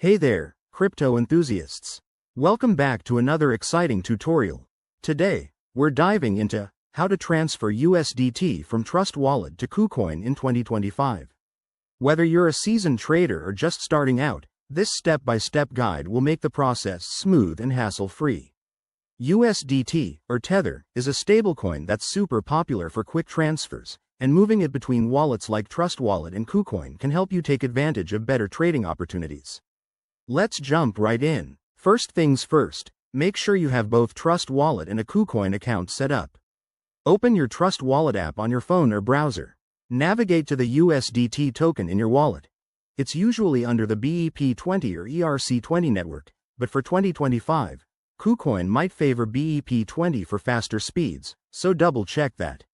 Hey there, crypto enthusiasts. Welcome back to another exciting tutorial. Today, we're diving into how to transfer USDT from Trust Wallet to KuCoin in 2025. Whether you're a seasoned trader or just starting out, this step-by-step guide will make the process smooth and hassle-free. USDT, or Tether, is a stablecoin that's super popular for quick transfers, and moving it between wallets like Trust Wallet and KuCoin can help you take advantage of better trading opportunities. Let's jump right in. First things first, make sure you have both Trust Wallet and a KuCoin account set up. Open your Trust Wallet app on your phone or browser. Navigate to the USDT token in your wallet. It's usually under the BEP20 or ERC20 network, but for 2025, KuCoin might favor BEP20 for faster speeds, so double-check that.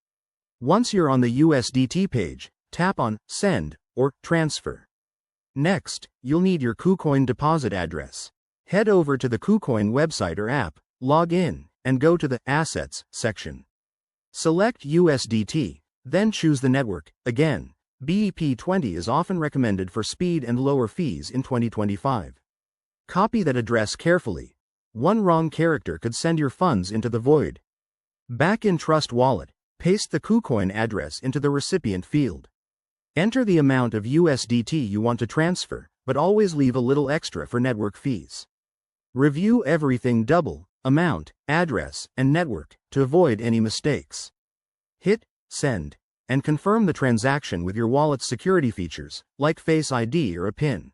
Once you're on the USDT page, tap on Send or Transfer. Next, you'll need your KuCoin deposit address. Head over to the KuCoin website or app, log in, and go to the Assets section. Select USDT, then choose the network. Again, BEP20 is often recommended for speed and lower fees in 2025. Copy that address carefully. One wrong character could send your funds into the void. Back in Trust Wallet, paste the KuCoin address into the recipient field. Enter the amount of USDT you want to transfer, but always leave a little extra for network fees. Review everything double, amount, address, and network, to avoid any mistakes. Hit Send, and confirm the transaction with your wallet's security features, like Face ID or a PIN.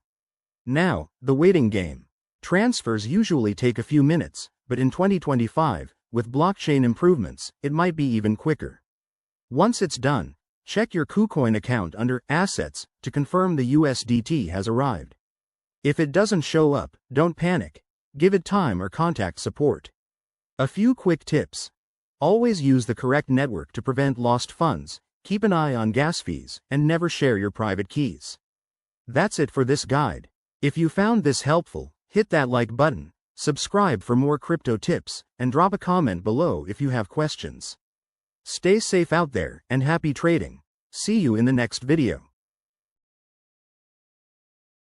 Now, the waiting game. Transfers usually take a few minutes, but in 2025, with blockchain improvements, it might be even quicker. Once it's done, check your KuCoin account under Assets to confirm the USDT has arrived. If it doesn't show up, don't panic. Give it time or contact support. A few quick tips. Always use the correct network to prevent lost funds, keep an eye on gas fees, and never share your private keys. That's it for this guide. If you found this helpful, hit that like button, subscribe for more crypto tips, and drop a comment below if you have questions. Stay safe out there, and happy trading. See you in the next video.